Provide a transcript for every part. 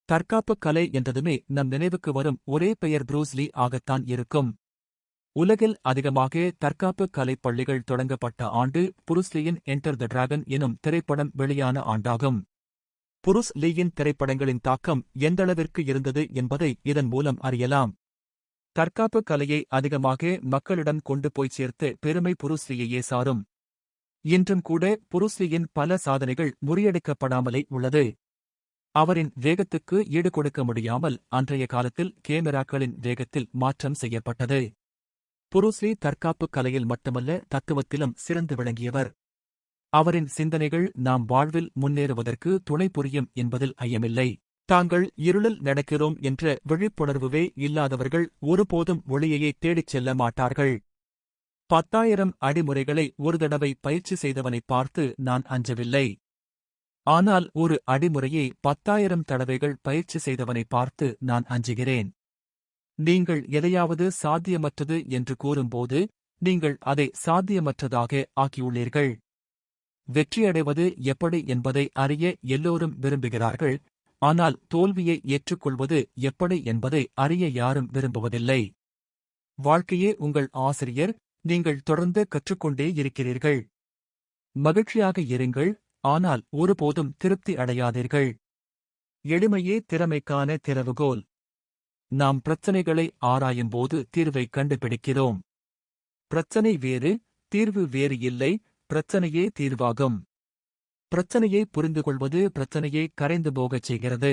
தற்காப்புக் கலை என்றதுமே நம் நினைவுக்கு வரும் ஒரே பெயர் ப்ரூஸ் லீ ஆகத்தான் இருக்கும். உலகில் அதிகமாக தற்காப்புக் கலை பள்ளிகள் தொடங்கப்பட்ட ஆண்டு புருஸ் லீயின் என்டர் த டிராகன் எனும் திரைப்படம் வெளியான ஆண்டாகும். புருஸ் லீயின் திரைப்படங்களின் தாக்கம் எந்தளவிற்கு இருந்தது என்பதை இதன் மூலம் அறியலாம். தற்காப்புக் கலையை அதிகமாக மக்களிடம் கொண்டு போய் சேர்த்த பெருமை புருஸ் லீயையே சாரும். இன்றும் கூட புருஸ் லீயின் பல சாதனைகள் முறியடிக்கப்படாமலே உள்ளது. அவரின் வேகத்துக்கு ஈடுகொடுக்க முடியாமல் அன்றைய காலத்தில் கேமராக்களின் வேகத்தில் மாற்றம் செய்யப்பட்டது. புருஸ் லீ தற்காப்புக் கலையில் மட்டுமல்ல, தத்துவத்திலும் சிறந்து விளங்கியவர். அவரின் சிந்தனைகள் நாம் வாழ்வில் முன்னேறுவதற்கு துணை புரியும் என்பதில் ஐயமில்லை. தாங்கள் இருளில் நடக்கிறோம் என்ற விழிப்புணர்வுவே இல்லாதவர்கள் ஒருபோதும் ஒளியையே தேடிச் செல்ல மாட்டார்கள். 10,000 அடிமுறைகளை ஒரு தடவை பயிற்சி செய்தவனைப் பார்த்து நான் அஞ்சவில்லை. ஆனால் ஒரு அடிமுறையை 10,000 தடவைகள் பயிற்சி செய்தவனைப் பார்த்து நான் அஞ்சுகிறேன். நீங்கள் எதையாவது சாத்தியமற்றது என்று கூறும்போது நீங்கள் அதை சாத்தியமற்றதாக ஆக்கியுள்ளீர்கள். வெற்றியடைவது எப்படி என்பதை அறிய எல்லோரும் விரும்புகிறார்கள். ஆனால் தோல்வியை ஏற்றுக்கொள்வது எப்படி என்பதை அறிய யாரும் விரும்புவதில்லை. வாழ்க்கையே உங்கள் ஆசிரியர். நீங்கள் தொடர்ந்து கற்றுக்கொண்டே இருக்கிறீர்கள். மகிழ்ச்சியாக இருங்கள், ஆனால் ஒருபோதும் திருப்தி அடையாதீர்கள். எளிமையே திறமைக்கான திறவுகோல். நாம் பிரச்சனைகளை ஆராயும்போது தீர்வை கண்டுபிடிக்கிறோம். பிரச்சனை வேறு, தீர்வு வேறு இல்லை, பிரச்சனையே தீர்வாகும். பிரச்சனையை புரிந்துகொள்வது பிரச்சனையை கரைந்து போகச் செய்கிறது.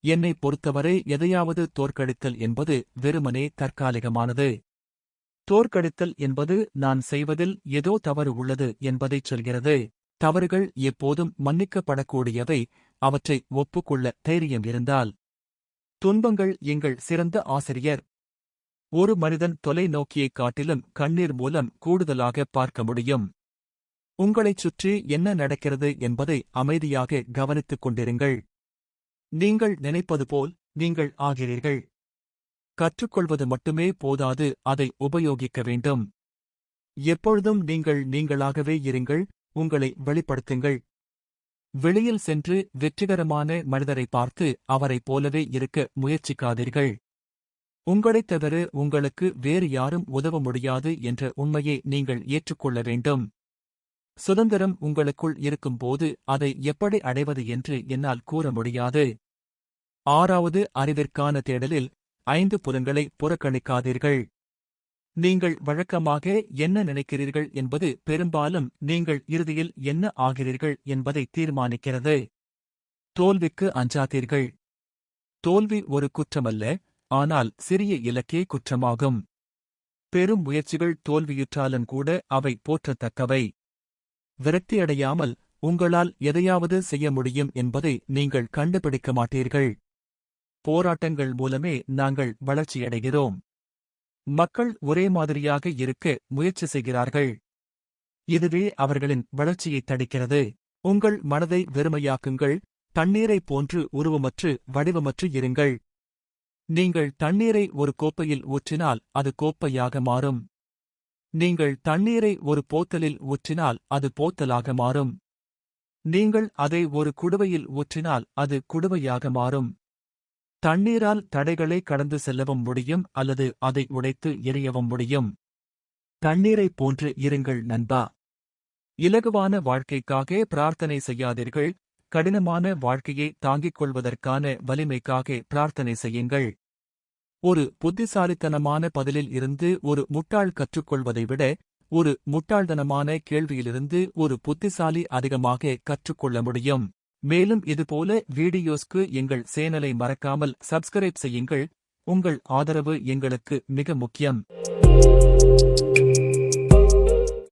என்னைப் பொறுத்தவரை எதையாவது தோற்கடித்தல் என்பது வெறுமனே தற்காலிகமானது. தோற்கடித்தல் என்பது நான் செய்வதில் ஏதோ தவறு உள்ளது என்பதைச் சொல்கிறது. தவறுகள் எப்போதும் மன்னிக்கப்படக்கூடியவை, அவற்றை ஒப்புக்கொள்ள தைரியம் இருந்தால். துன்பங்கள் எங்கள் சிறந்த ஆசிரியர். ஒரு மனிதன் தொலைநோக்கியைக் காட்டிலும் கண்ணீர் மூலம் கூடுதலாக பார்க்க முடியும். உங்களைச் சுற்றி என்ன நடக்கிறது என்பதை அமைதியாக கவனித்துக் கொண்டிருங்கள். நீங்கள் நினைப்பது போல் நீங்கள் ஆகிறீர்கள். கற்றுக்கொள்வது மட்டுமே போதாது, அதை உபயோகிக்க வேண்டும். எப்பொழுதும் நீங்கள் நீங்களாகவே இருங்கள், உங்களை வெளிப்படுத்துங்கள். வெளியில் சென்று வெற்றிகரமான மனிதரை பார்த்து அவரைப் போலவே இருக்க முயற்சிக்காதீர்கள். உங்களைத் தவிர உங்களுக்கு வேறு யாரும் உதவ முடியாது என்ற உண்மையை நீங்கள் ஏற்றுக்கொள்ள வேண்டும். சுதந்திரம் உங்களுக்குள் இருக்கும்போது அதை எப்படி அடைவது என்று என்னால் கூற முடியாது. 6வது அறிவிற்கான தேடலில் 5 புலன்களை புறக்கணிக்காதீர்கள். நீங்கள் வழக்கமாக என்ன நினைக்கிறீர்கள் என்பது பெரும்பாலும் நீங்கள் இறுதியில் என்ன ஆகிறீர்கள் என்பதை தீர்மானிக்கிறது. தோல்விக்கு அஞ்சாதீர்கள். தோல்வி ஒரு குற்றமல்ல, ஆனால் சிறிய இலக்கே குற்றமாகும். பெரும் முயற்சிகள் தோல்வியுற்றாலும் கூட அவை போற்றத்தக்கவை. விரக்தியடையாமல் உங்களால் எதையாவது செய்ய முடியும் என்பதை நீங்கள் கண்டுபிடிக்க மாட்டீர்கள். போராட்டங்கள் மூலமே நாங்கள் வளர்ச்சியடைகிறோம். மக்கள் ஒரே மாதிரியாக இருக்க முயற்சி செய்கிறார்கள். இதுவே அவர்களின் வளர்ச்சியைத் தடுக்கிறது. உங்கள் மனதை வெறுமையாக்குங்கள். தண்ணீரைப் போன்று உருவமற்று வடிவமற்று இருங்கள். நீங்கள் தண்ணீரை ஒரு கோப்பையில் ஊற்றினால் அது கோப்பையாக மாறும். நீங்கள் தண்ணீரை ஒரு போத்தலில் ஊற்றினால் அது போத்தலாக மாறும். நீங்கள் அதை ஒரு குடுவையில் ஊற்றினால் அது குடுவையாக மாறும். தண்ணீரால் தடைகளை கடந்து செல்லவும் முடியும், அல்லது அதை உடைத்து எறியவும் முடியும். தண்ணீரைப் போன்று இருங்கள் நண்பா. இலகுவான வாழ்க்கைக்காக பிரார்த்தனை செய்யாதீர்கள். கடினமான வாழ்க்கையை தாங்கிக் கொள்வதற்கான வலிமைக்காக பிரார்த்தனை செய்யுங்கள். ஒரு புத்திசாலித்தனமான பதிலில் இருந்து ஒரு முட்டாள் கற்றுக்கொள்வதை விட ஒரு முட்டாள்தனமான கேள்வியிலிருந்து ஒரு புத்திசாலி அதிகமாக கற்றுக்கொள்ள முடியும். மேலும் இதுபோல வீடியோஸ்க்கு எங்கள் சேனலை மறக்காமல் சப்ஸ்கிரைப் செய்யுங்கள். உங்கள் ஆதரவு எங்களுக்கு மிக முக்கியம்.